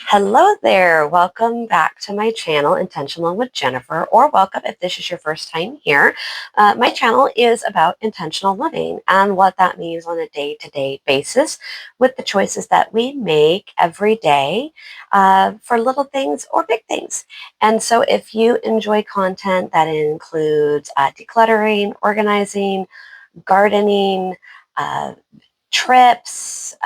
Hello there. Welcome back to my channel, Intentional with Jennifer, or welcome if this is your first time here. My channel is about intentional living and what that means on a day-to-day basis with the choices that we make every day for little things or big things. And so if you enjoy content that includes decluttering, organizing, gardening, uh, trips,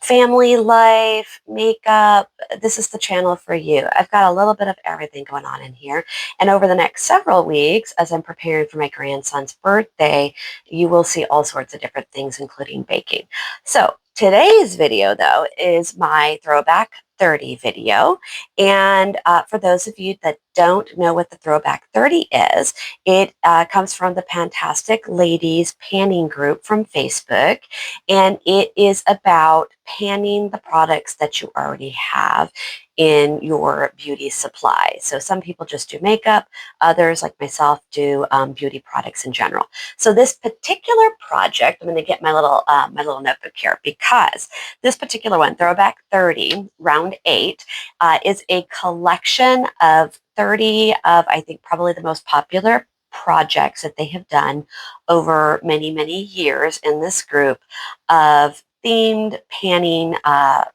family life, makeup, this is the channel for you. I've got a little bit of everything going on in here. And over the next several weeks, as I'm preparing for my grandson's birthday, you will see all sorts of different things, including baking. So today's video, though, is my Throwback 30 video. And for those of you that don't know what the Throwback 30 is, it comes from the Fantastic Ladies Panning Group from Facebook. And it is about panning the products that you already have in your beauty supply. So some people just do makeup, others like myself do beauty products in general. So this particular project, I'm going to get my little notebook here because this particular one, Throwback 30, round 8, is a collection of 30 of, I think, probably the most popular projects that they have done over many, many years in this group of themed panning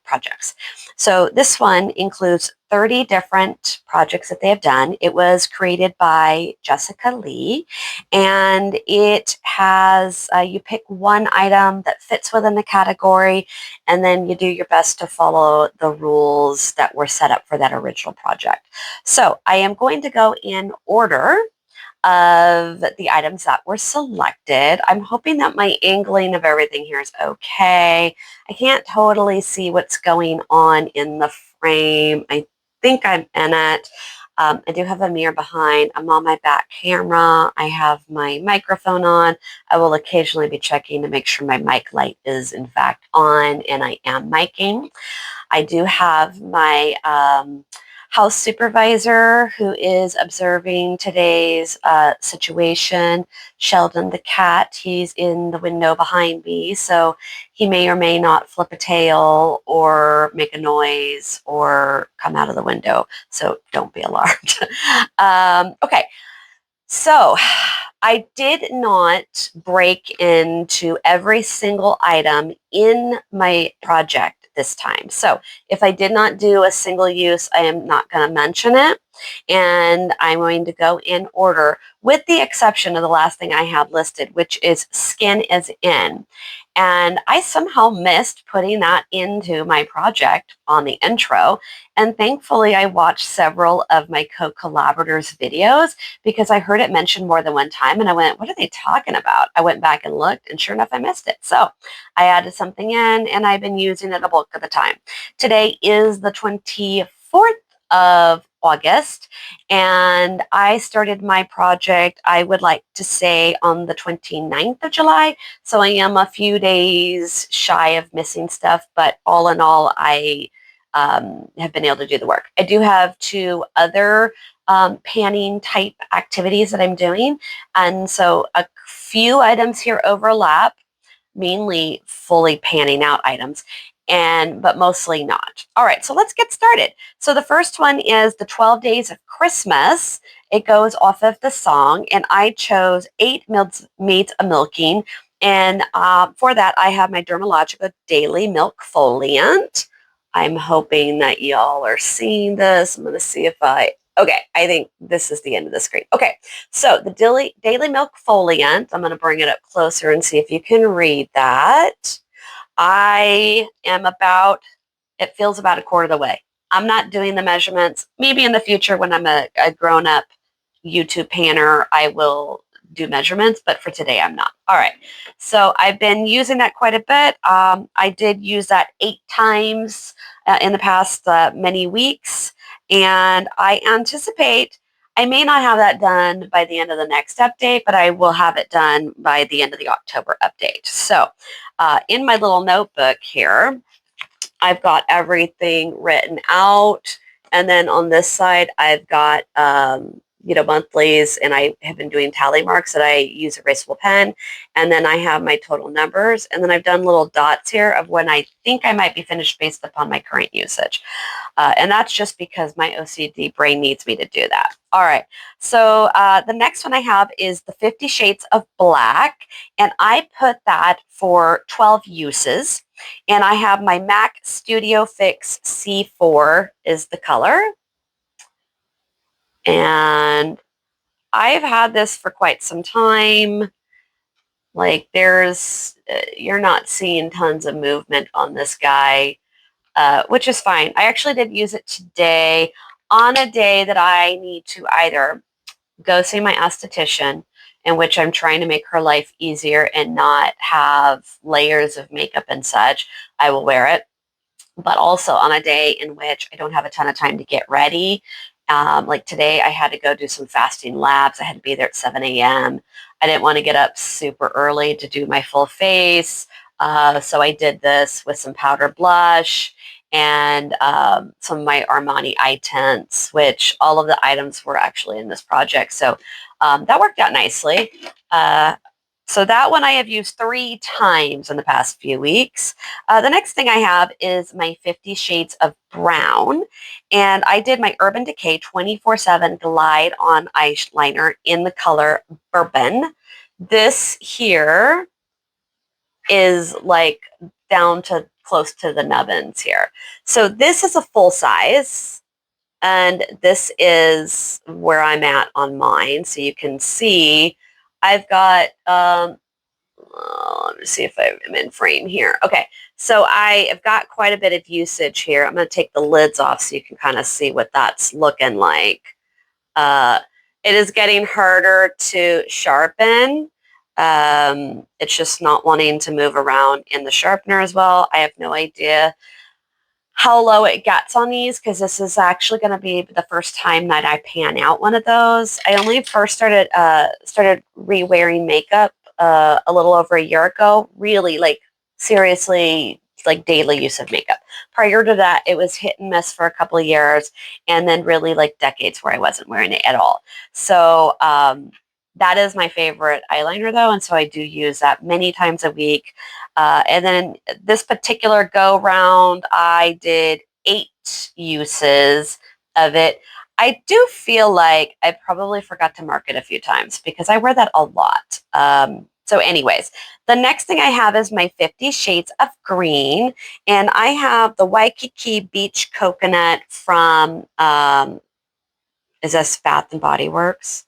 projects. So this one includes 30 different projects that they have done. It was created by Jessica Lee, and it has, you pick one item that fits within the category, and then you do your best to follow the rules that were set up for that original project. So I am going to go in order of the items that were selected. I'm hoping that my angling of everything here is okay. I can't totally see what's going on in the frame. I think I'm in it. I do have a mirror behind. I'm on my back camera. I have my microphone on. I will occasionally be checking to make sure my mic light is in fact on and I am miking. I do have my house supervisor who is observing today's situation. Sheldon the cat, he's in the window behind me, so he may or may not flip a tail or make a noise or come out of the window, so don't be alarmed. Okay, so I did not break into every single item in my project this time. So if I did not do a single use, I am not going to mention it. And I'm going to go in order with the exception of the last thing I have listed, which is skin is in. And I somehow missed putting that into my project on the intro. And thankfully, I watched several of my co-collaborators' videos because I heard it mentioned more than one time and I went, what are they talking about? I went back and looked and sure enough, I missed it. So I added something in and I've been using it a bulk of the time. Today is the 24th of August and I started my project, I would like to say on the 29th of July. So I am a few days shy of missing stuff, but all in all, I have been able to do the work. I do have two other panning type activities that I'm doing. And so a few items here overlap, mainly fully panning out items, but mostly not. All right, so let's get started. So the first one is the 12 Days of Christmas. It goes off of the song, and I chose 8 Maids a Milking. And for that, I have my Dermalogica Daily Milk Foliant. I'm hoping that y'all are seeing this. I'm going to see if okay, I think this is the end of the screen. Okay, so the Daily Milk Foliant, I'm going to bring it up closer and see if you can read that. I am it feels about a quarter of the way. I'm not doing the measurements. Maybe in the future when I'm a grown-up YouTube panner, I will do measurements, but for today I'm not. All right, so I've been using that quite a bit. I did use that 8 times in the past many weeks, and I anticipate I may not have that done by the end of the next update, but I will have it done by the end of the October update. So in my little notebook here, I've got everything written out. And then on this side, I've got monthlies, and I have been doing tally marks that I use erasable pen. And then I have my total numbers. And then I've done little dots here of when I think I might be finished based upon my current usage. And that's just because my OCD brain needs me to do that. All right. So the next one I have is the 50 Shades of Black. And I put that for 12 uses. And I have my MAC Studio Fix C4 is the color. And I've had this for quite some time. Like you're not seeing tons of movement on this guy. Which is fine. I actually did use it today on a day that I need to either go see my esthetician, in which I'm trying to make her life easier and not have layers of makeup and such. I will wear it. But also on a day in which I don't have a ton of time to get ready. Like today, I had to go do some fasting labs. I had to be there at 7 a.m. I didn't want to get up super early to do my full face. So I did this with some powder blush and some of my Armani eye tints, which all of the items were actually in this project. So that worked out nicely. So that one I have used 3 times in the past few weeks. The next thing I have is my 50 Shades of Brown. And I did my Urban Decay 24/7 Glide On Eyeliner in the color Bourbon. This here is like down to close to the nubbins here. So this is a full size. And this is where I'm at on mine. So you can see I've got let me see if I'm in frame here. Okay, so I have got quite a bit of usage here. I'm going to take the lids off so you can kind of see what that's looking like. Uh, it is getting harder to sharpen. It's just not wanting to move around in the sharpener as well. I have no idea how low it gets on these because this is actually going to be the first time that I pan out one of those. I only first started re-wearing makeup a little over a year ago. Really, like seriously, like daily use of makeup. Prior to that, it was hit and miss for a couple of years, and then really like decades where I wasn't wearing it at all. So that is my favorite eyeliner though, and so I do use that many times a week. And then this particular go round, I did 8 uses of it. I do feel like I probably forgot to mark it a few times because I wear that a lot. So anyways, the next thing I have is my 50 Shades of Green. And I have the Waikiki Beach Coconut from, is this Bath and Body Works?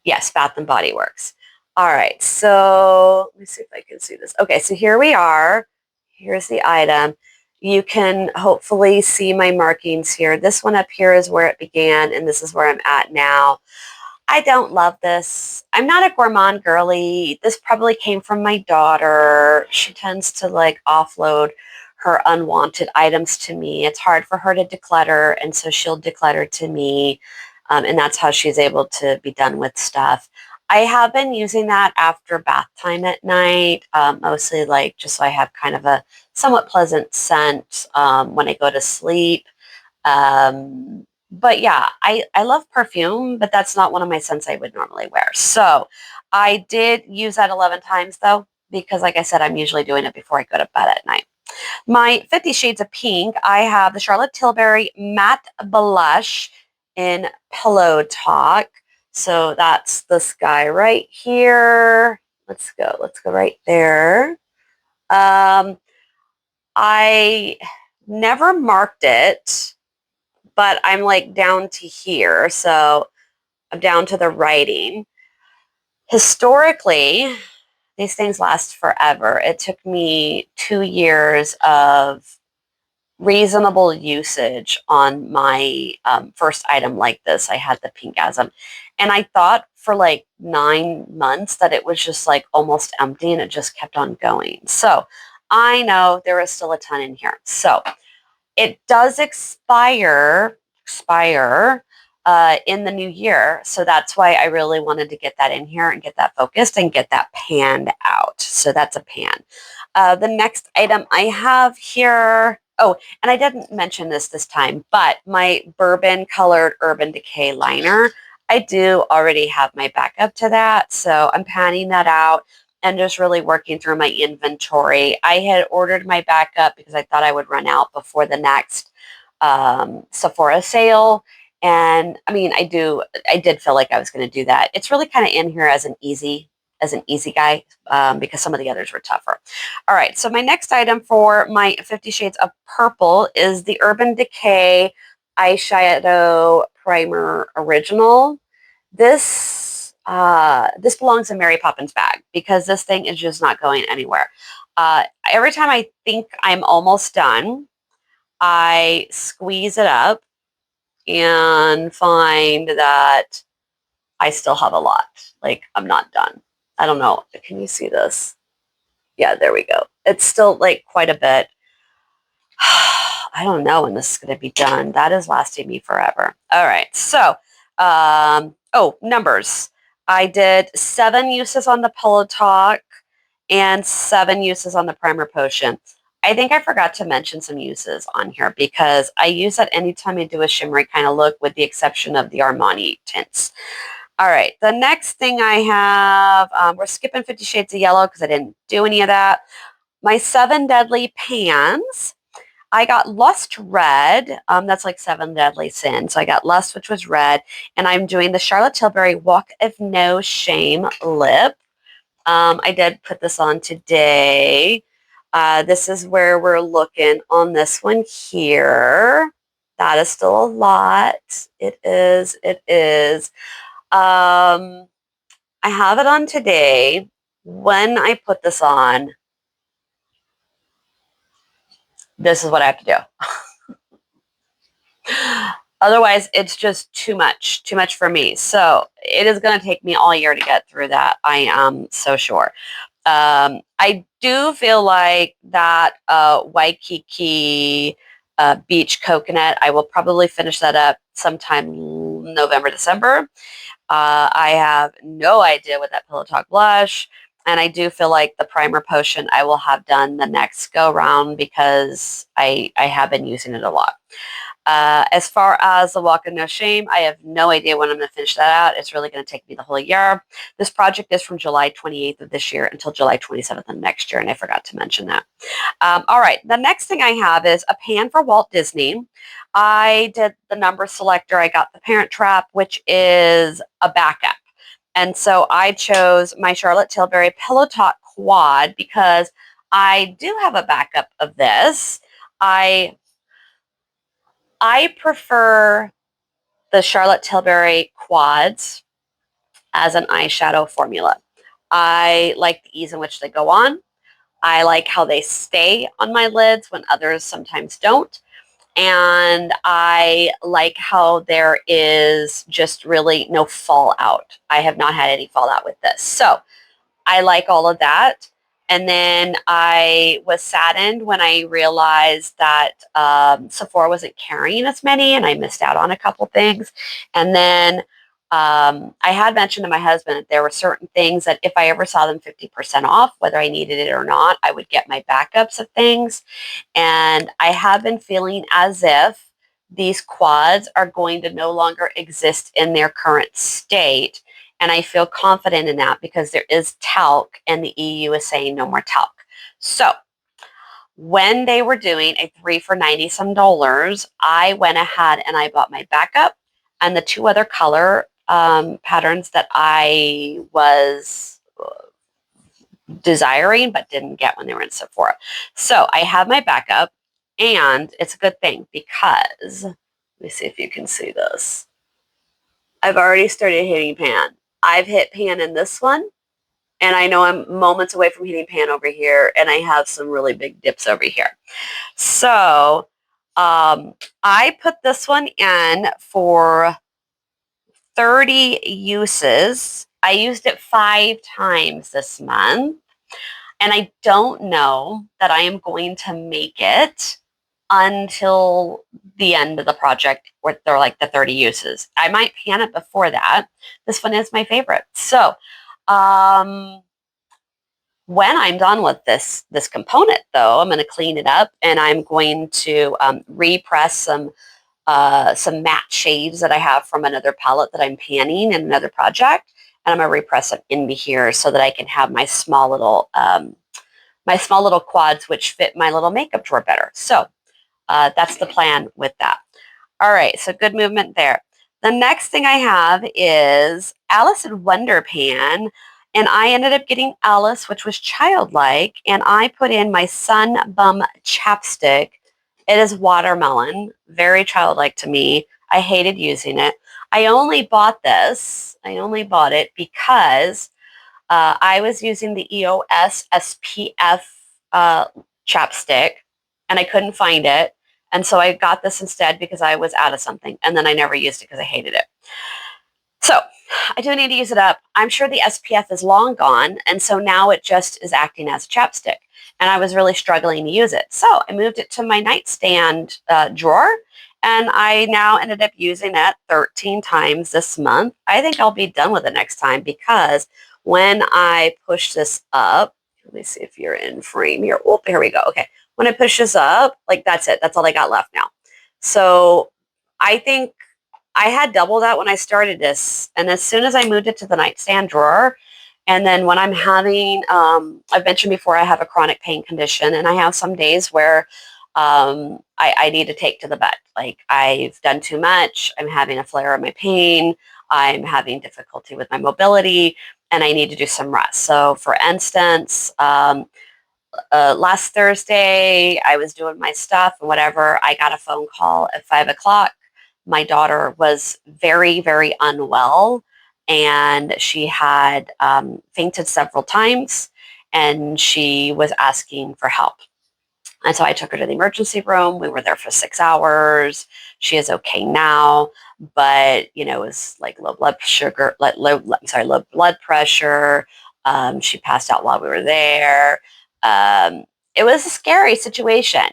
Yes, Bath and Body Works. All right, so let me see if I can see this. Okay, so here we are. Here's the item. You can hopefully see my markings here. This one up here is where it began, and this is where I'm at now. I don't love this. I'm not a gourmand girly. This probably came from my daughter. She tends to like offload her unwanted items to me. It's hard for her to declutter, and so she'll declutter to me. And that's how she's able to be done with stuff. I have been using that after bath time at night, mostly like just so I have kind of a somewhat pleasant scent when I go to sleep. But yeah, I love perfume, but that's not one of my scents I would normally wear. So I did use that 11 times though, because like I said, I'm usually doing it before I go to bed at night. My 50 Shades of Pink, I have the Charlotte Tilbury Matte Blush in Pillow Talk. So that's this guy right here. Let's go right there. I never marked it, but I'm like down to here. So I'm down to the writing. Historically, these things last forever. It took me 2 years of reasonable usage on my first item like this. I had the Pinkasm. And I thought for like 9 months that it was just like almost empty and it just kept on going. So I know there is still a ton in here. So it does expire in the new year. So that's why I really wanted to get that in here and get that focused and get that panned out. So that's a pan. The next item I have here, oh, and I didn't mention this time, but my bourbon colored Urban Decay liner. I do already have my backup to that, so I'm panning that out and just really working through my inventory. I had ordered my backup because I thought I would run out before the next Sephora sale. And I mean, I did feel like I was going to do that. It's really kind of in here as an easy guy because some of the others were tougher. All right, so my next item for my 50 Shades of Purple is the Urban Decay Eyeshadow Primer Original. This belongs in Mary Poppins' bag because this thing is just not going anywhere. Every time I think I'm almost done, I squeeze it up and find that I still have a lot. Like, I'm not done. I don't know. Can you see this? Yeah, there we go. It's still like quite a bit. I don't know when this is going to be done. That is lasting me forever. All right. So, numbers. I did 7 uses on the Pillow Talk and 7 uses on the Primer Potion. I think I forgot to mention some uses on here because I use that anytime I do a shimmery kind of look with the exception of the Armani tints. All right, the next thing I have, we're skipping 50 Shades of Yellow because I didn't do any of that. My 7 Deadly Pans. I got Lust Red. That's like 7 Deadly Sins. So I got Lust, which was red. And I'm doing the Charlotte Tilbury Walk of No Shame lip. I did put this on today. This is where we're looking on this one here. That is still a lot. It is. It is. I have it on today. When I put this on, this is what I have to do. Otherwise, it's just too much for me. So it is going to take me all year to get through that. I am so sure. I do feel like that Waikiki Beach Coconut, I will probably finish that up sometime November, December. I have no idea what that Pillow Talk blush. And I do feel like the Primer Potion I will have done the next go round because I have been using it a lot. As far as the Walk of No Shame, I have no idea when I'm going to finish that out. It's really going to take me the whole year. This project is from July 28th of this year until July 27th of next year, and I forgot to mention that. All right, the next thing I have is a pan for Walt Disney. I did the number selector. I got the Parent Trap, which is a backup. And so I chose my Charlotte Tilbury Pillow Talk Quad because I do have a backup of this. I prefer the Charlotte Tilbury quads as an eyeshadow formula. I like the ease in which they go on. I like how they stay on my lids when others sometimes don't. And I like how there is just really no fallout. I have not had any fallout with this. So I like all of that. And then I was saddened when I realized that Sephora wasn't carrying as many and I missed out on a couple things. And then I had mentioned to my husband that there were certain things that if I ever saw them 50% off, whether I needed it or not, I would get my backups of things. And I have been feeling as if these quads are going to no longer exist in their current state. And I feel confident in that because there is talc and the EU is saying no more talc. So when they were doing a 3 for 90 some dollars, I went ahead and I bought my backup and the 2 other color patterns that I was desiring but didn't get when they were in Sephora. So I have my backup and it's a good thing because, let me see if you can see this. I've already started hitting pan. I've hit pan in this one, and I know I'm moments away from hitting pan over here, and I have some really big dips over here. So I put this one in for 30 uses. I used it 5 times this month, and I don't know that I am going to make it until the end of the project where they're like the 30 uses. I might pan it before that. This one is my favorite. So when I'm done with this component though, I'm going to clean it up and I'm going to repress some some matte shades that I have from another palette that I'm panning in another project. And I'm going to repress them into here so that I can have my small little quads, which fit my little makeup drawer better. So that's the plan with that. All right, so good movement there. The next thing I have is Alice in Wonder Pan, and I ended up getting Alice, which was childlike, and I put in my Sun Bum chapstick. It is watermelon, very childlike to me. I hated using it. I only bought it because I was using the EOS SPF uh, chapstick, and I couldn't find it. And so I got this instead because I was out of something. And then I never used it because I hated it. So I do need to use it up. I'm sure the SPF is long gone. And so now it just is acting as a chapstick. And I was really struggling to use it. So I moved it to my nightstand drawer. And I now ended up using it 13 times this month. I think I'll be done with it next time because when I push this up, let me see if you're in frame here. Oh, here we go. Okay. When I push this up, like that's it. That's all I got left now. So I think I had double that when I started this. And as soon as I moved it to the nightstand drawer, and then when I'm having, I've mentioned before, I have a chronic pain condition, and I have some days where I need to take to the bed. Like I've done too much. I'm having a flare of my pain. I'm having difficulty with my mobility, and I need to do some rest. So, for instance, last Thursday, I was doing my stuff and whatever. I got a phone call at 5 o'clock. My daughter was very, very unwell, and she had fainted several times, and she was asking for help. And so I took her to the emergency room. We were there for 6 hours. She is okay now, but it was like low blood sugar, low blood pressure. She passed out while we were there. It was a scary situation.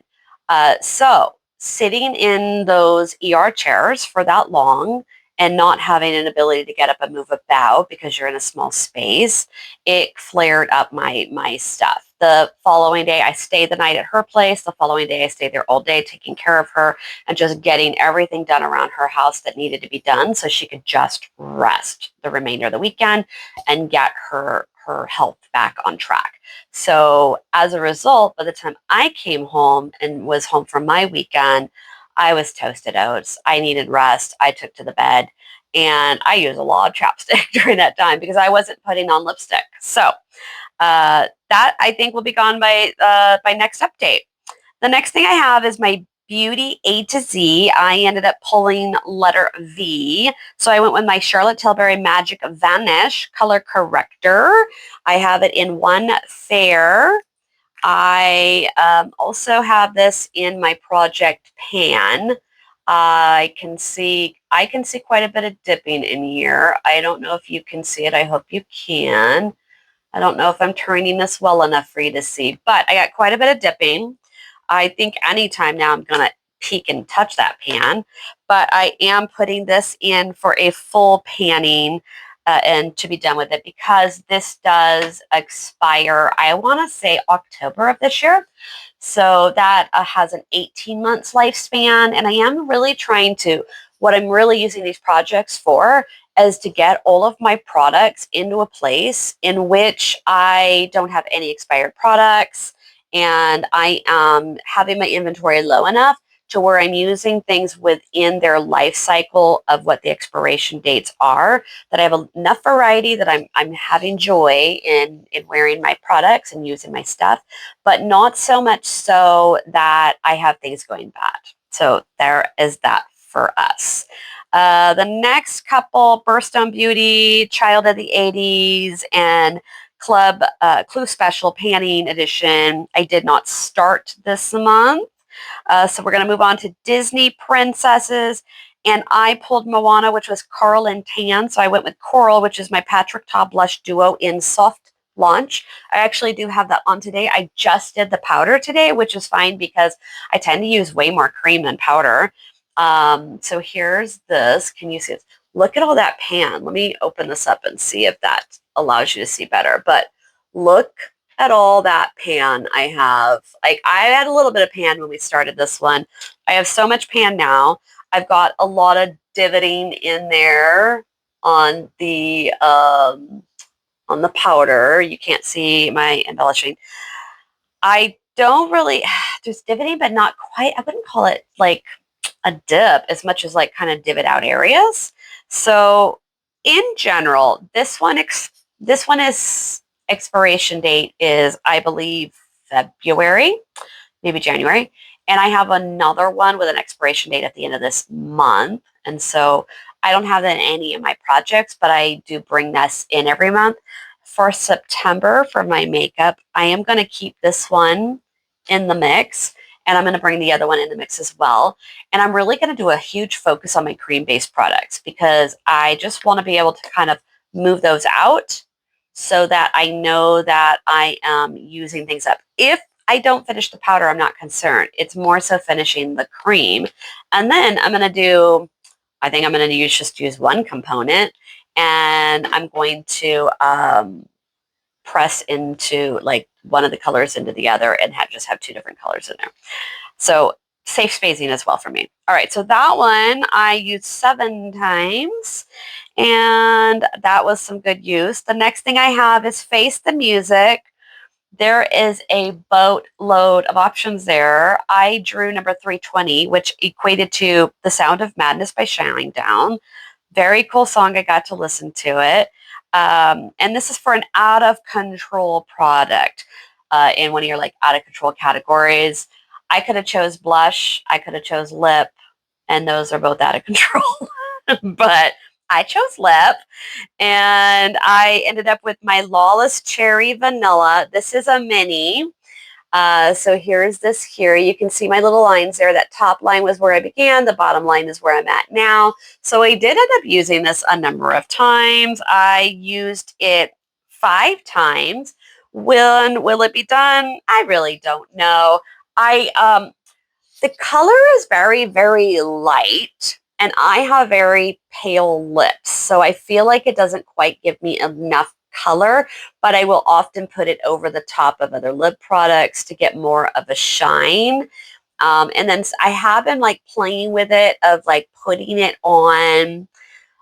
So sitting in those ER chairs for that long and not having an ability to get up and move about because you're in a small space, it flared up my stuff. The following day, I stayed the night at her place. The following day, I stayed there all day taking care of her and just getting everything done around her house that needed to be done so she could just rest the remainder of the weekend and get her health back on track. So as a result, by the time I came home and was home for my weekend, I was toasted oats. I needed rest. I took to the bed, and I used a lot of chapstick during that time because I wasn't putting on lipstick. So that I think will be gone by next update. The next thing I have is my Beauty A to Z. I ended up pulling letter V. So I went with my Charlotte Tilbury Magic Vanish Color Corrector. I have it in one fair. I also have this in my Project Pan. I can see quite a bit of dipping in here. I don't know if you can see it. I hope you can. I don't know if I'm turning this well enough for you to see, but I got quite a bit of dipping. I think anytime now I'm going to peek and touch that pan, but I am putting this in for a full panning and to be done with it because this does expire, I want to say October of this year. So that has an 18 months lifespan. And I am really trying to, what I'm really using these projects for is to get all of my products into a place in which I don't have any expired products and I am having my inventory low enough to where I'm using things within their life cycle of what the expiration dates are, that I have enough variety that I'm having joy in wearing my products and using my stuff, but not so much so that I have things going bad. So there is that for us. The next couple, Birthstone Beauty, Child of the 80s, and Clue Special Panning Edition, I did not start this month. So we're going to move on to Disney Princesses. And I pulled Moana, which was Coral and Tan. So I went with Coral, which is my Patrick Ta Blush Duo in Soft Launch. I actually do have that on today. I just did the powder today, which is fine because I tend to use way more cream than powder. So here's this. Can you see it? Look at all that pan. Let me open this up and see if that allows you to see better. But look at all that pan I have. Like I had a little bit of pan when we started this one. I have so much pan now. I've got a lot of divoting in there on the powder. You can't see my embellishing. I don't really, there's divoting, but not quite. I wouldn't call it like a dip as much as like kind of divot out areas. So in general, this one is expiration date is, I believe, February, maybe January. And I have another one with an expiration date at the end of this month. And so I don't have that in any of my projects, but I do bring this in every month. For September, for my makeup, I am going to keep this one in the mix, and I'm going to bring the other one in the mix as well. And I'm really going to do a huge focus on my cream-based products because I just want to be able to kind of move those out so that I know that I am using things up. If I don't finish the powder, I'm not concerned. It's more so finishing the cream. And then I'm going to do, I think I'm going to use one component, and I'm going to press into like one of the colors into the other and just have two different colors in there. So safe spacing as well for me. All right, so that one I used 7 times, and that was some good use. The next thing I have is Face the Music. There is a boatload of options there. I drew number 320, which equated to The Sound of Madness by Shinedown. Very cool song. I got to listen to it. And this is for an out of control product in one of your like out of control categories. I could have chose blush. I could have chose lip, and those are both out of control. But I chose lip, and I ended up with my Lawless Cherry Vanilla. This is a mini. So here's this here. You can see my little lines there. That top line was where I began. The bottom line is where I'm at now. So I did end up using this a number of times. I used it 5 times. When will it be done? I really don't know. The color is very, very light, and I have very pale lips. So I feel like it doesn't quite give me enough color, but I will often put it over the top of other lip products to get more of a shine. And then I have been like playing with it of like putting it on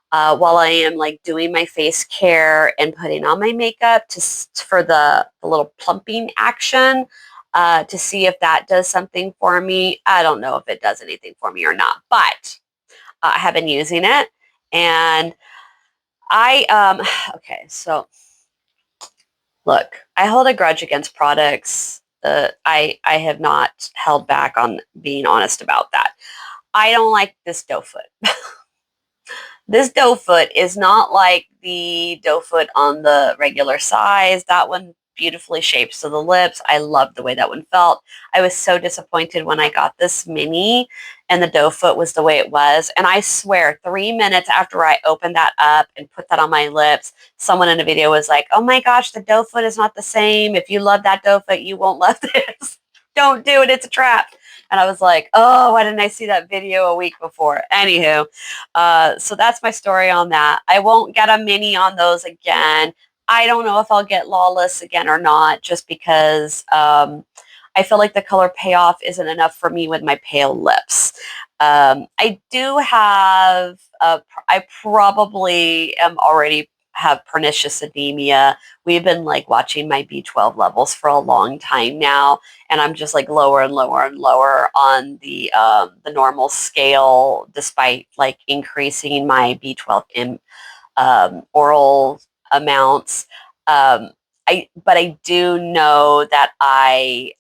while I am like doing my face care and putting on my makeup for the little plumping action to see if that does something for me. I don't know if it does anything for me or not, but I have been using it, and okay, so look, I hold a grudge against products. I have not held back on being honest about that. I don't like this doe foot. This doe foot is not like the doe foot on the regular size. That one beautifully shaped to the lips. I loved the way that one felt. I was so disappointed when I got this mini and the doe foot was the way it was. And I swear 3 minutes after I opened that up and put that on my lips, someone in a video was like, oh my gosh, the doe foot is not the same. If you love that doe foot, you won't love this. Don't do it. It's a trap. And I was like, oh, why didn't I see that video a week before? Anywho, so that's my story on that. I won't get a mini on those again. I don't know if I'll get Lawless again or not, just because I feel like the color payoff isn't enough for me with my pale lips. I do have, I probably am already have pernicious anemia. We've been like watching my B12 levels for a long time now, and I'm just like lower and lower and lower on the normal scale, despite like increasing my B12 in oral amounts. But I do know that I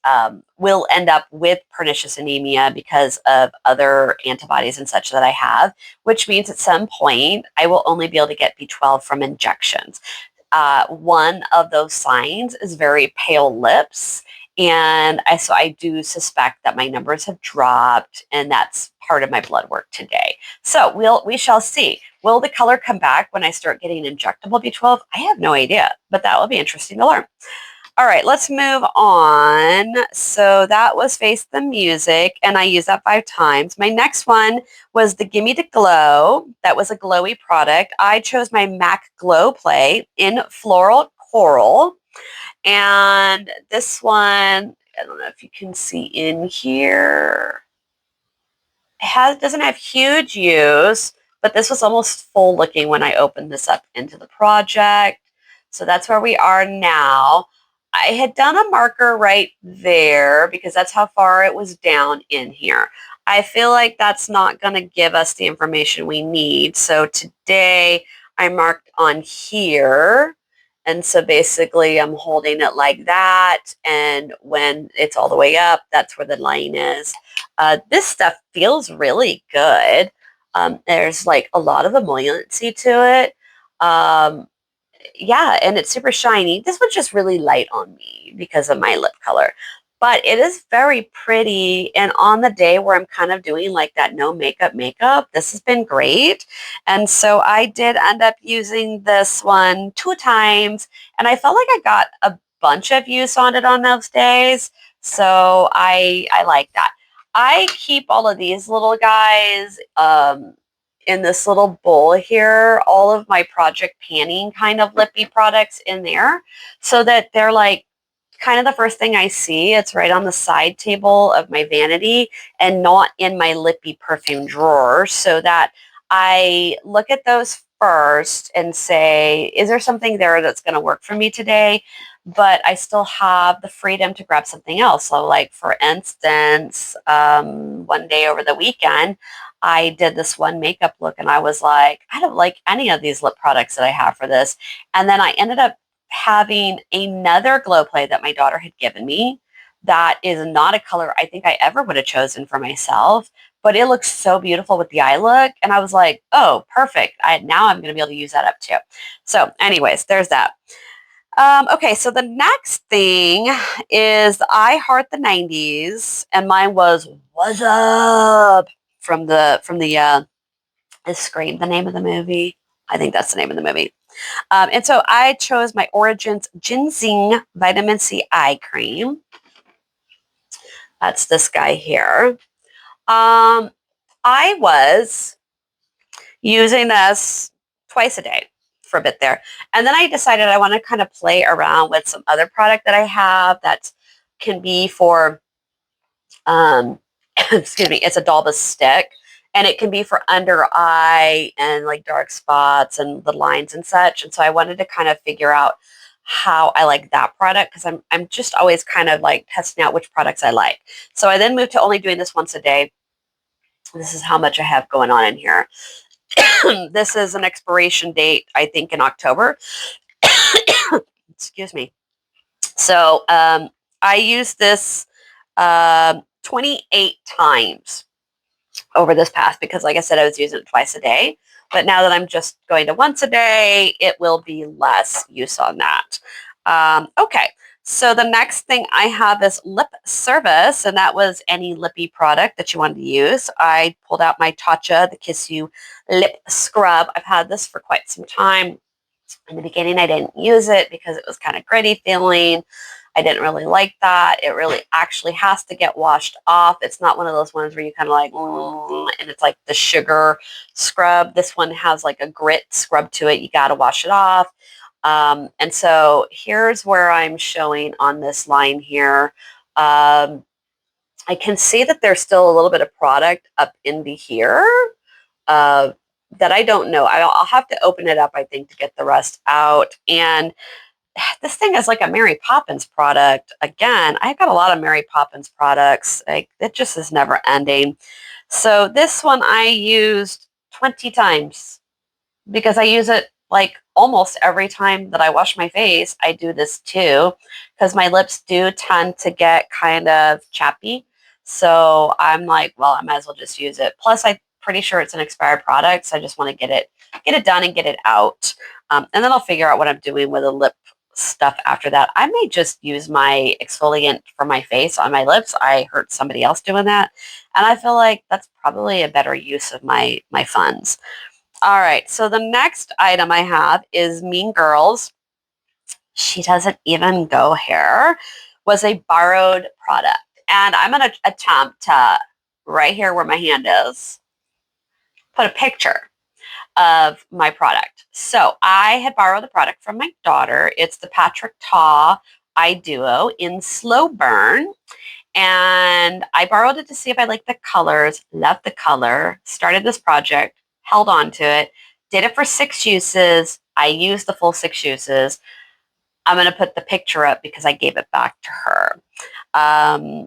will end up with pernicious anemia because of other antibodies and such that I have, which means at some point I will only be able to get B12 from injections. One of those signs is very pale lips. And so I do suspect that my numbers have dropped, and that's part of my blood work today. So we shall see. Will the color come back when I start getting injectable B12? I have no idea, but that will be interesting to learn. All right, let's move on. So that was Face the Music, and I used that 5 times. My next one was the Gimme the Glow. That was a glowy product. I chose my MAC Glow Play in Floral Coral. And this one, I don't know if you can see in here. doesn't have huge use, but this was almost full looking when I opened this up into the project. So that's where we are now. I had done a marker right there because that's how far it was down in here. I feel like that's not going to give us the information we need. So today I marked on here. And so basically I'm holding it like that. And when it's all the way up, that's where the line is. This stuff feels really good. There's like a lot of emolliency to it. Um, yeah, and it's super shiny. This one's just really light on me because of my lip color. But it is very pretty. And on the day where I'm kind of doing like that no makeup, this has been great. And so I did end up using this one 2 times. And I felt like I got a bunch of use on it on those days. So I like that. I keep all of these little guys in this little bowl here, all of my Project Panning kind of lippy products in there so that they're like kind of the first thing I see. It's right on the side table of my vanity and not in my lippy perfume drawer so that I look at those first and say, is there something there that's going to work for me today? But I still have the freedom to grab something else. So like for instance, one day over the weekend, I did this one makeup look and I was like, I don't like any of these lip products that I have for this. And then I ended up having another glow play that my daughter had given me that is not a color I think I ever would have chosen for myself, but it looks so beautiful with the eye look. And I was like, oh, perfect. Now I'm going to be able to use that up too. So anyways, there's that. Okay, so the next thing is I Heart the 90s, and mine was What's Up from the is Scream the name of the movie? I think that's the name of the movie. And so I chose my Origins Ginseng Vitamin C Eye Cream. That's this guy here. I was using this twice a day for a bit there. And then I decided I want to kind of play around with some other product that I have that can be for, excuse me, it's a Dalbus stick. And it can be for under eye and like dark spots and the lines and such. And so I wanted to kind of figure out how I like that product because I'm just always kind of like testing out which products I like. So I then moved to only doing this once a day. This is how much I have going on in here. This is an expiration date, I think, in October. Excuse me. So I used this 28 times over this past because, like I said, I was using it twice a day. But now that I'm just going to once a day, it will be less use on that. Okay. So the next thing I have is lip service, and that was any lippy product that you wanted to use. I pulled out my Tatcha, the Kiss You Lip Scrub. I've had this for quite some time. In the beginning, I didn't use it because it was kind of gritty feeling. I didn't really like that. It really actually has to get washed off. It's not one of those ones where you kind of like, and it's like the sugar scrub. This one has like a grit scrub to it. You got to wash it off. And so here's where I'm showing on this line here. I can see that there's still a little bit of product up into here uh, that I don't know. I'll have to open it up, I think, to get the rest out. And this thing is like a Mary Poppins product. Again, I've got a lot of Mary Poppins products. Like, it just is never ending. So this one I used 20 times because I use it like almost every time that I wash my face. I do this too because my lips do tend to get kind of chappy. So I'm like, well, I might as well just use it. Plus, I'm pretty sure it's an expired product, so I just want to get it done and get it out. And then I'll figure out what I'm doing with the lip stuff after that. I may just use my exfoliant for my face on my lips. I heard somebody else doing that, and I feel like that's probably a better use of my funds. All right, so the next item I have is Mean Girls. She doesn't even go here. Was a borrowed product. And I'm going to attempt to, right here where my hand is, put a picture of my product. So I had borrowed the product from my daughter. It's the Patrick Ta Eye Duo in Slow Burn. And I borrowed it to see if I liked the colors, loved the color, started this project, held on to it, did it for 6 uses. I used the full 6 uses. I'm going to put the picture up because I gave it back to her.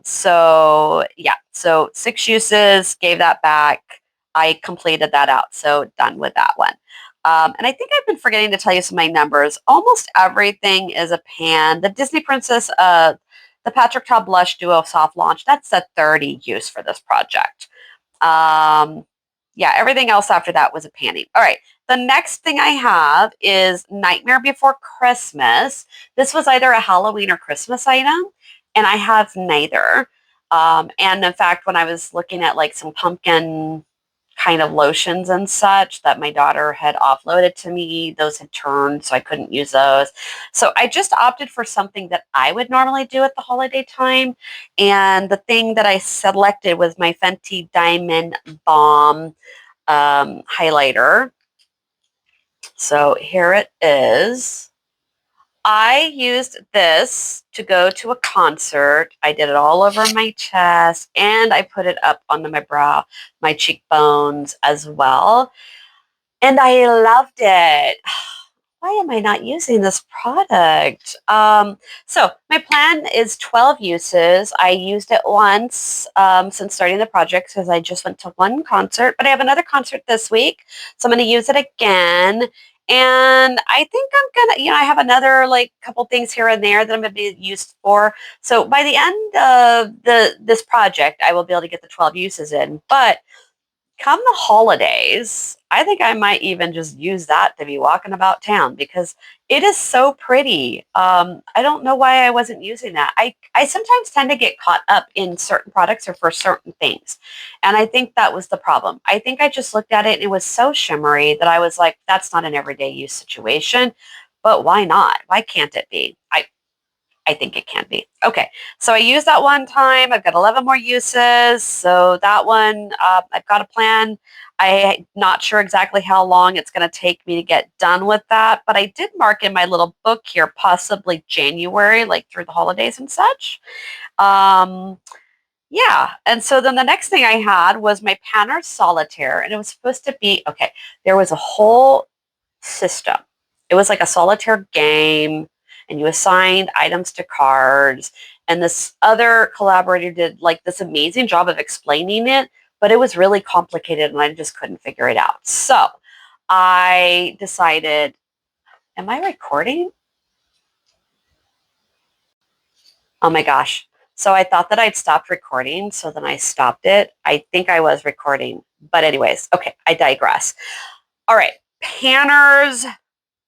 So yeah, so 6 uses, gave that back. I completed that out. So done with that one. And I think I've been forgetting to tell you some of my numbers. Almost everything is a pan. The Disney Princess, the Patrick Ta Blush Duo Soft Launch, that's a 30 use for this project. Um, yeah, everything else after that was a panning. All right. The next thing I have is Nightmare Before Christmas. This was either a Halloween or Christmas item, and I have neither. And in fact, when I was looking at like some pumpkin kind of lotions and such that my daughter had offloaded to me, those had turned, so I couldn't use those. So I just opted for something that I would normally do at the holiday time. And the thing that I selected was my Fenty Diamond Balm highlighter. So here it is. I used this to go to a concert. I did it all over my chest and I put it up onto my brow, my cheekbones as well. And I loved it. Why am I not using this product? So my plan is 12 uses. I used it once since starting the project because I just went to one concert, but I have another concert this week. So I'm going to use it again. And I think I'm going to, I have another like couple things here and there that I'm going to be used for. So by the end of this project, I will be able to get the 12 uses in. But come the holidays, I think I might even just use that to be walking about town because it is so pretty. I don't know why I wasn't using that. I sometimes tend to get caught up in certain products or for certain things. And I think that was the problem. I think I just looked at it and it was so shimmery that I was like, that's not an everyday use situation. But why not? Why can't it be? I think it can be. Okay, so I used that one time. I've got 11 more uses. So that one, I've got a plan. I'm not sure exactly how long it's going to take me to get done with that, but I did mark in my little book here, possibly January, like through the holidays and such. Um, yeah, and so then the next thing I had was my Panner Solitaire, and it was supposed to be, okay, there was a whole system. It was like a solitaire game, and you assigned items to cards. And this other collaborator did like this amazing job of explaining it, but it was really complicated and I just couldn't figure it out. So I decided, am I recording? Oh my gosh. So I thought that I'd stopped recording, so then I stopped it. I think I was recording. But anyways, okay, I digress. All right, Panner's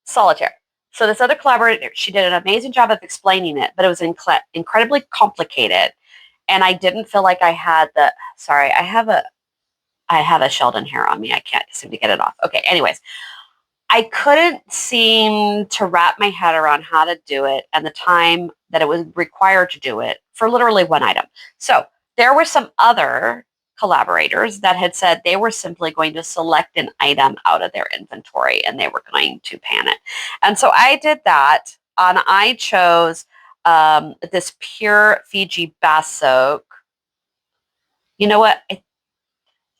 Solitaire. So this other collaborator, she did an amazing job of explaining it, but it was incredibly complicated. And I didn't feel like I had the, sorry, I have a Sheldon hair on me. I can't seem to get it off. Okay, anyways, I couldn't seem to wrap my head around how to do it and the time that it was required to do it for literally one item. So there were some other collaborators that had said they were simply going to select an item out of their inventory and they were going to pan it. And so I did that and I chose this pure Fiji bath soak. You know what?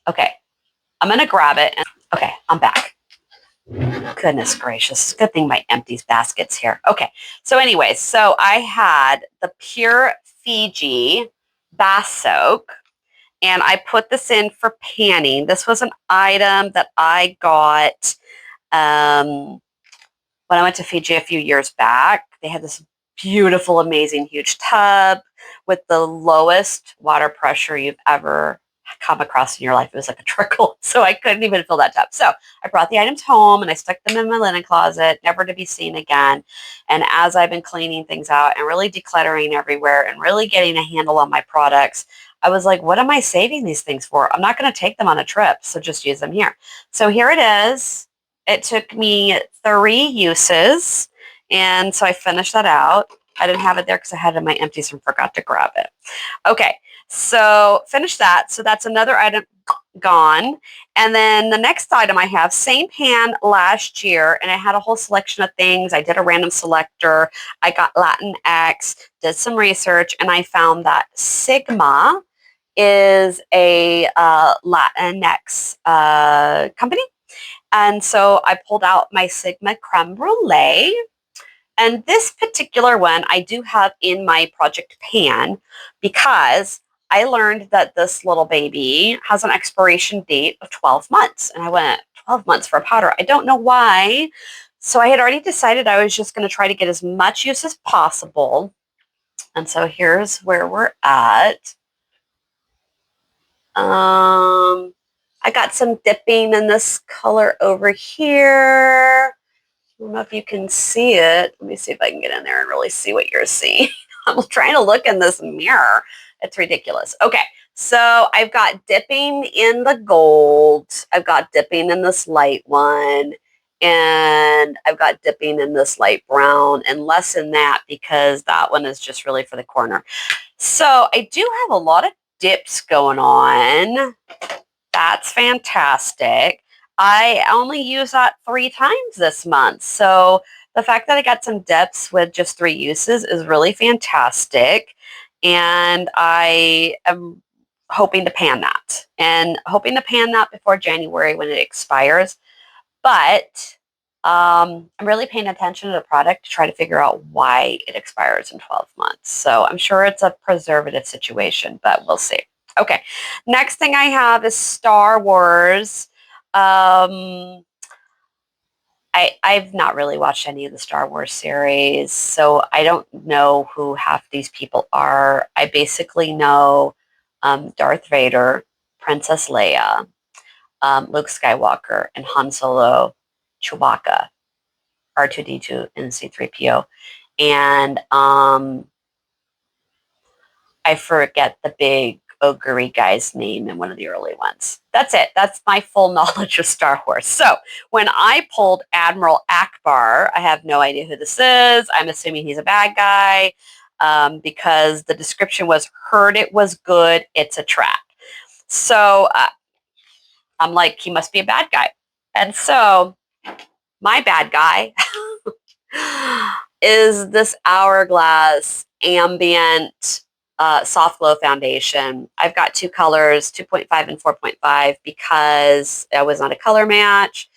Okay, I'm going to grab it. Okay, I'm back. Goodness gracious. Good thing my empties basket's here. Okay. So anyways, so I had the Pure Fiji bath soak and I put this in for panning. This was an item that I got um, when I went to Fiji a few years back. They had this beautiful, amazing, huge tub with the lowest water pressure you've ever come across in your life. It was like a trickle, so I couldn't even fill that tub. So I brought the items home and I stuck them in my linen closet, never to be seen again. And as I've been cleaning things out and really decluttering everywhere and really getting a handle on my products, I was like, what am I saving these things for? I'm not going to take them on a trip, so just use them here. So here it is. It took me 3 uses, and so I finished that out. I didn't have it there because I had it in my empties and forgot to grab it. Okay, so finish that. So that's another item gone. And then the next item I have, same pan last year, and I had a whole selection of things. I did a random selector. I got Latinx, did some research, and I found that Sigma is a Latinx company. And so I pulled out my Sigma Creme Brulee. And this particular one I do have in my project pan because I learned that this little baby has an expiration date of 12 months. And I went, 12 months for a powder. I don't know why. So I had already decided I was just going to try to get as much use as possible. And so here's where we're at. I got some dipping in this color over here. I don't know if you can see it. Let me see if I can get in there and really see what you're seeing. I'm trying to look in this mirror. It's ridiculous. Okay, so I've got dipping in the gold. I've got dipping in this light one. And I've got dipping in this light brown and less in that because that one is just really for the corner. So I do have a lot of dips going on. That's fantastic. I only use that 3 times this month. So the fact that I got some dips with just 3 uses is really fantastic. And I am hoping to pan that before January when it expires. But I'm really paying attention to the product to try to figure out why it expires in 12 months. So I'm sure it's a preservative situation, but we'll see. Okay, next thing I have is Star Wars. I've not really watched any of the Star Wars series, so I don't know who half these people are. I basically know Darth Vader, Princess Leia, Luke Skywalker, and Han Solo, Chewbacca, R2-D2, and C-3PO. And I forget the big ogre guy's name in one of the early ones. That's it. That's my full knowledge of Star Wars. So when I pulled Admiral Akbar, I have no idea who this is. I'm assuming he's a bad guy because the description was, heard it was good, it's a trap. So I'm like, he must be a bad guy. And so my bad guy is this Hourglass Ambient Soft Glow Foundation. I've got 2 colors, 2.5 and 4.5, because I was on a color match.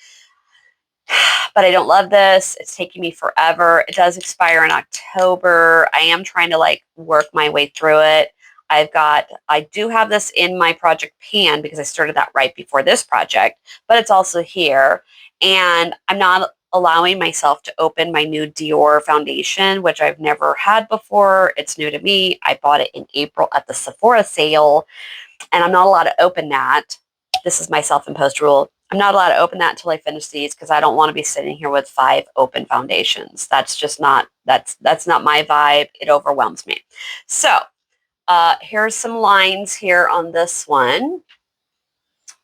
But I don't love this. It's taking me forever. It does expire in October. I am trying to work my way through it. I do have this in my project pan because I started that right before this project, but it's also here. And I'm not allowing myself to open my new Dior foundation, which I've never had before. It's new to me. I bought it in April at the Sephora sale, and I'm not allowed to open that. This is my self-imposed rule. I'm not allowed to open that until I finish these because I don't want to be sitting here with 5 open foundations. That's just not, that's not my vibe. It overwhelms me. So here's some lines here on this one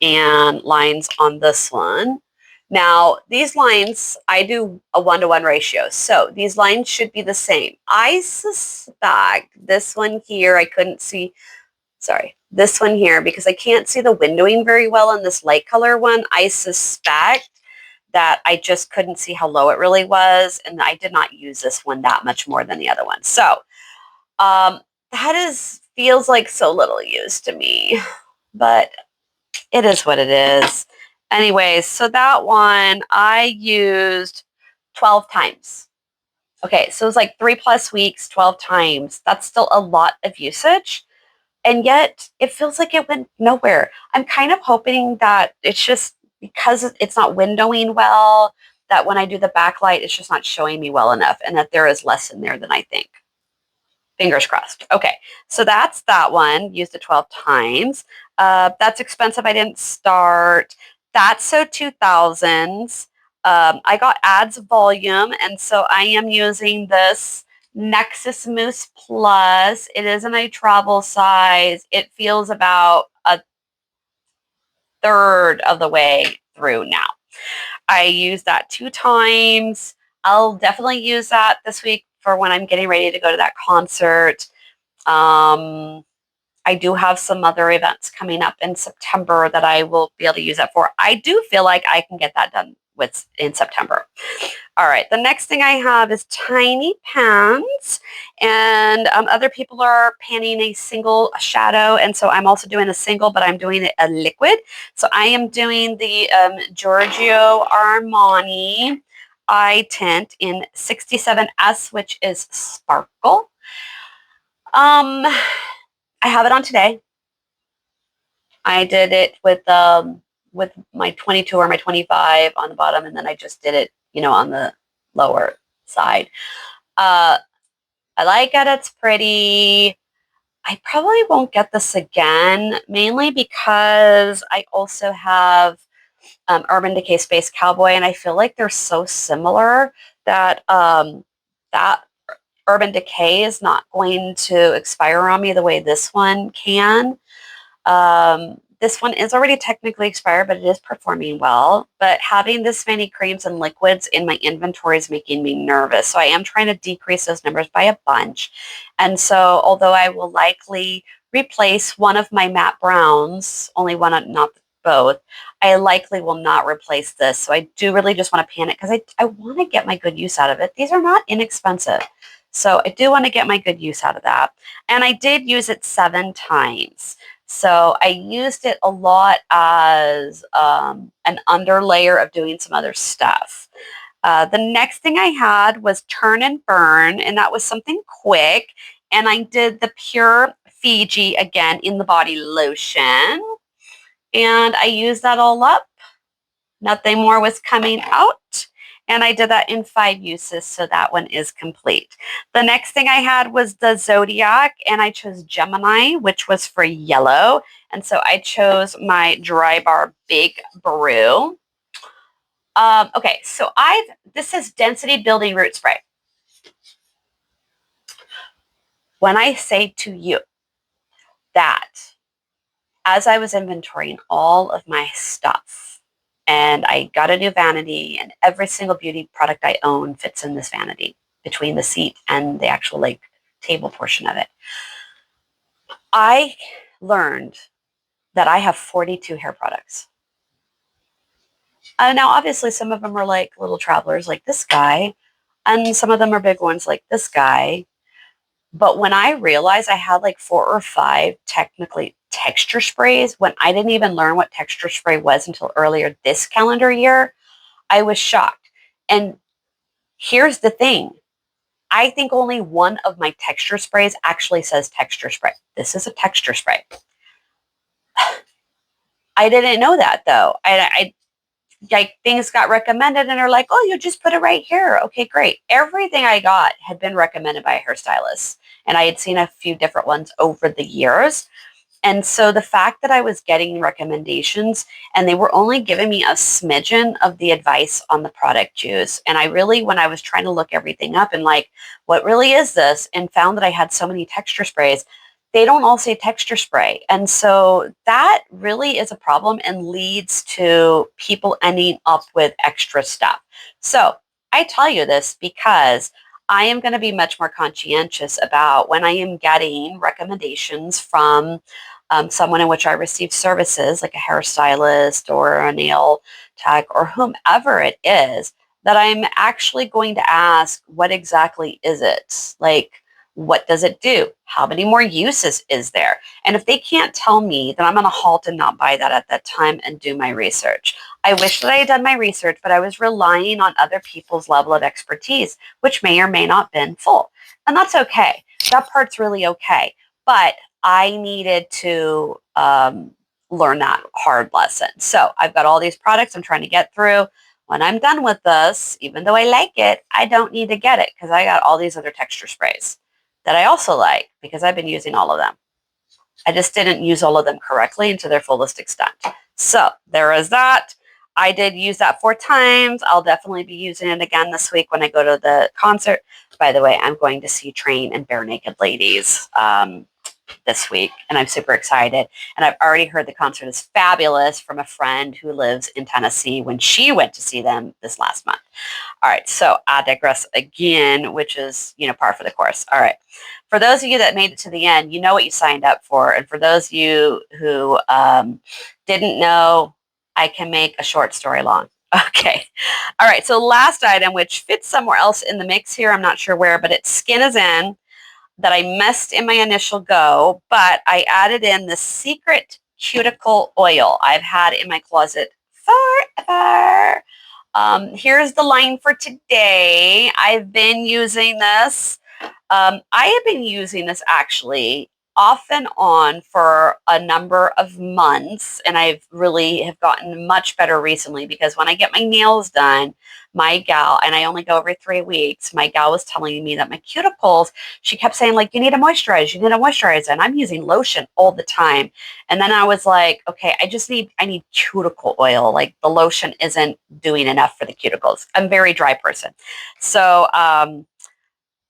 and lines on this one. Now, these lines, I do a 1-to-1 ratio. So these lines should be the same. I suspect this one here, I couldn't see, sorry, this one here, because I can't see the windowing very well in this light color one. I suspect that I just couldn't see how low it really was, and I did not use this one that much more than the other one. So that feels like so little use to me, but it is what it is. Anyways, so that one I used 12 times. Okay, so it was like 3+ weeks, 12 times. That's still a lot of usage. And yet it feels like it went nowhere. I'm kind of hoping that it's just because it's not windowing well, that when I do the backlight, it's just not showing me well enough, and that there is less in there than I think. Fingers crossed. Okay, so that's that one. Used it 12 times. That's expensive. I didn't start. That's so 2000s. I got ads volume, and so I am using this Nexus Mousse Plus. It is in a travel size. It feels about a third of the way through now. I used that 2 times. I'll definitely use that this week for when I'm getting ready to go to that concert. I I do have some other events coming up in September that I will be able to use that for. I do feel like I can get that done in September. All right, the next thing I have is tiny pans, and other people are panning a single shadow, and so I'm also doing a single, but I'm doing it a liquid. So I am doing the Giorgio Armani Eye Tint in 67S, which is Sparkle. I have it on today. I did it with my 22 or my 25 on the bottom, and then I just did it, on the lower side. Uh, I like it. It's pretty. I probably won't get this again, mainly because I also have Urban Decay Space Cowboy, and I feel like they're so similar that that Urban Decay is not going to expire on me the way this one can. This one is already technically expired, but it is performing well. But having this many creams and liquids in my inventory is making me nervous. So I am trying to decrease those numbers by a bunch. And so although I will likely replace one of my matte browns, only one, not both, I likely will not replace this. So I do really just want to pan it because I want to get my good use out of it. These are not inexpensive. So I do want to get my good use out of that. And I did use it 7 times. So I used it a lot as an underlayer of doing some other stuff. The next thing I had was Turn and Burn, and that was something quick. And I did the Pure Fiji again in the body lotion. And I used that all up. Nothing more was coming out. And I did that in 5 uses, so that one is complete. The next thing I had was the Zodiac, and I chose Gemini, which was for yellow. And so I chose my Dry Bar Big Brew. Okay, so this is Density Building Root Spray. When I say to you that as I was inventorying all of my stuff, and I got a new vanity, and every single beauty product I own fits in this vanity between the seat and the actual table portion of it. I learned that I have 42 hair products. Now, obviously, some of them are like little travelers like this guy, and some of them are big ones like this guy. But when I realized I had 4 or 5 technically texture sprays, when I didn't even learn what texture spray was until earlier this calendar year, I was shocked. And here's the thing. I think only one of my texture sprays actually says texture spray. This is a texture spray. I didn't know that though. Things got recommended and are like, oh, you just put it right here. Okay, great. Everything I got had been recommended by a hairstylist, and I had seen a few different ones over the years. And so the fact that I was getting recommendations and they were only giving me a smidgen of the advice on the product use. And I really, when I was trying to look everything up and what really is this, and found that I had so many texture sprays, they don't all say texture spray. And so that really is a problem and leads to people ending up with extra stuff. So I tell you this because I am going to be much more conscientious about when I am getting recommendations from someone in which I receive services, like a hairstylist or a nail tech or whomever it is, that I'm actually going to ask, what exactly is it? What does it do? How many more uses is there? And if they can't tell me, then I'm going to halt and not buy that at that time and do my research. I wish that I had done my research, but I was relying on other people's level of expertise, which may or may not have been full. And that's okay. That part's really okay. But I needed to learn that hard lesson. So I've got all these products I'm trying to get through. When I'm done with this, even though I like it, I don't need to get it because I got all these other texture sprays that I also like because I've been using all of them. I just didn't use all of them correctly and to their fullest extent. So there is that. I did use that 4 times. I'll definitely be using it again this week when I go to the concert. By the way, I'm going to see Train and Bare Naked Ladies this week, and I'm super excited. And I've already heard the concert is fabulous from a friend who lives in Tennessee when she went to see them this last month. All right, so I digress again, which is, par for the course. All right. For those of you that made it to the end, you know what you signed up for. And for those of you who didn't know, I can make a short story long. Okay. All right. So last item, which fits somewhere else in the mix here, I'm not sure where, but it's Skin is In, that I missed in my initial go, but I added in the secret cuticle oil I've had in my closet forever. Here's the line for today. I've been using this. I have been using this actually off and on for a number of months, and I've really have gotten much better recently because when I get my nails done, my gal, and I only go every 3 weeks, my gal was telling me that my cuticles, she kept saying like, you need to moisturize, you need to moisturize, and I'm using lotion all the time. And then I was like, okay, I need cuticle oil. Like the lotion isn't doing enough for the cuticles. I'm a very dry person. So,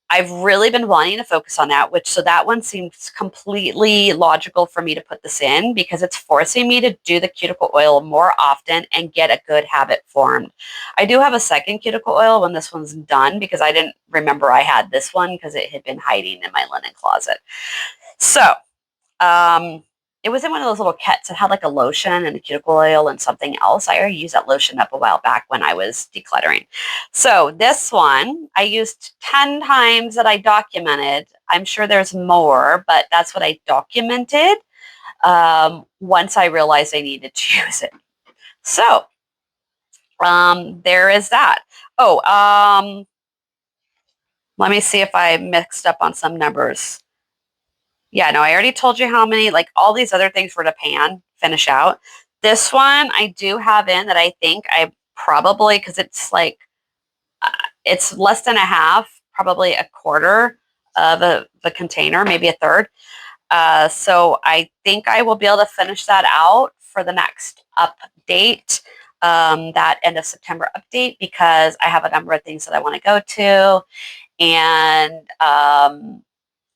I've really been wanting to focus on that, so that one seems completely logical for me to put this in because it's forcing me to do the cuticle oil more often and get a good habit formed. I do have a second cuticle oil when this one's done because I didn't remember I had this one because it had been hiding in my linen closet. So, it was in one of those little kits. It had like a lotion and a cuticle oil and something else. I already used that lotion up a while back when I was decluttering. So this one I used 10 times that I documented. I'm sure there's more, but that's what I documented once I realized I needed to use it. So there is that. Oh, let me see if I mixed up on some numbers. Yeah, no, I already told you how many, like all these other things were to finish out. This one I do have in that I think I probably, because it's like, uh, it's less than a half, probably a quarter of the container, maybe a third. So I think I will be able to finish that out for the next update, that end of September update, because I have a number of things that I want to go to. And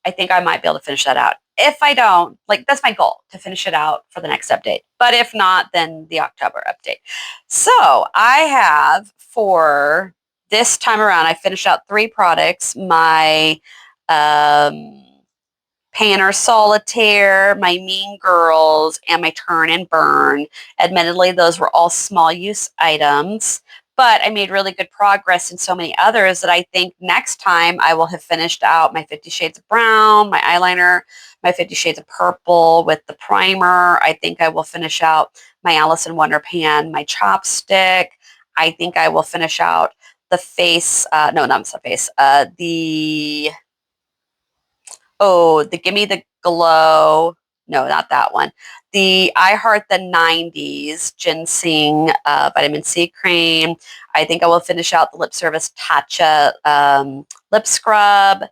I think I might be able to finish that out. If I don't, like that's my goal to finish it out for the next update. But if not, then the October update. So I have for this time around, I finished out 3 products. My um, Panner Solitaire, my Mean Girls, and my Turn and Burn. Admittedly, those were all small use items, but I made really good progress in so many others that I think next time I will have finished out my 50 Shades of Brown, my eyeliner, my 50 Shades of Purple with the primer. I think I will finish out my Alice in Wonder pan, my chopstick. I think I will finish out the face, no, not the face, the Gimme the Glow. No, not that one. The I Heart the 90s Ginseng Vitamin C Cream. I think I will finish out the Lip Service Tatcha Lip Scrub.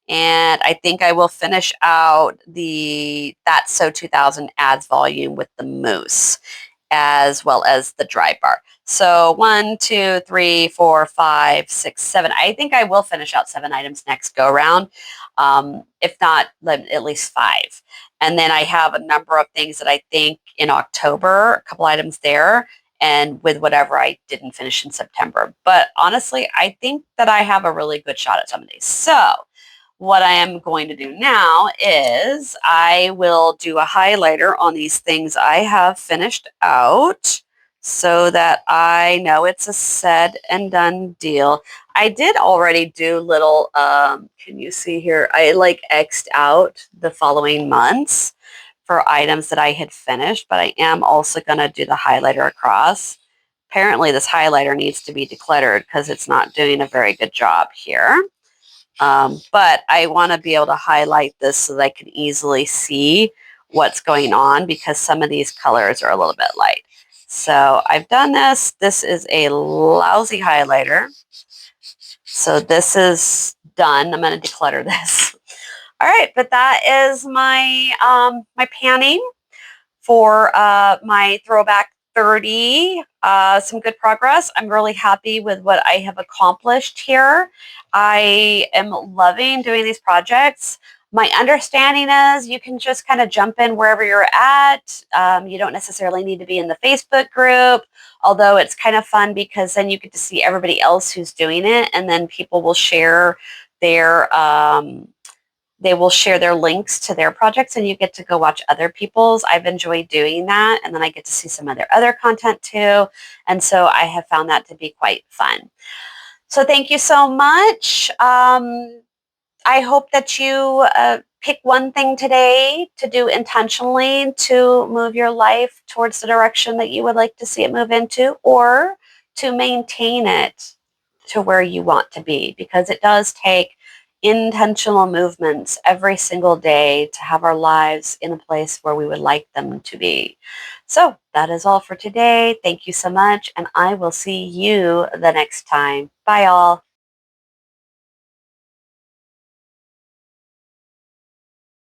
And I think I will finish out the That's So 2000 Ads Volume with the Mousse, as well as the Dry Bar. So 1, 2, 3, 4, 5, 6, 7. I think I will finish out 7 items next go round, if not at least 5. And then I have a number of things that I think in October, a couple items there, and with whatever I didn't finish in September. But honestly, I think that I have a really good shot at some of these. So what I am going to do now is I will do a highlighter on these things I have finished out so that I know it's a said and done deal. I did already do little, can you see here? I like X'd out the following months for items that I had finished, but I am also going to do the highlighter across. Apparently this highlighter needs to be decluttered because it's not doing a very good job here. But I want to be able to highlight this so that I can easily see what's going on because some of these colors are a little bit light. So I've done this. This is a lousy highlighter. So this is done. I'm going to declutter this. All right, but that is my my panning for my Throwback 30. Some good progress. I'm really happy with what I have accomplished here. I am loving doing these projects. My understanding is you can just kind of jump in wherever you're at. You don't necessarily need to be in the Facebook group, although it's kind of fun because then you get to see everybody else who's doing it, and then people will share their they will share their links to their projects and you get to go watch other people's. I've enjoyed doing that. And then I get to see some of their other content too. And so I have found that to be quite fun. So thank you so much. I hope that you pick one thing today to do intentionally to move your life towards the direction that you would like to see it move into, or to maintain it to where you want to be, because it does take intentional movements every single day to have our lives in a place where we would like them to be. So that is all for today. Thank you so much, and I will see you the next time. Bye, all.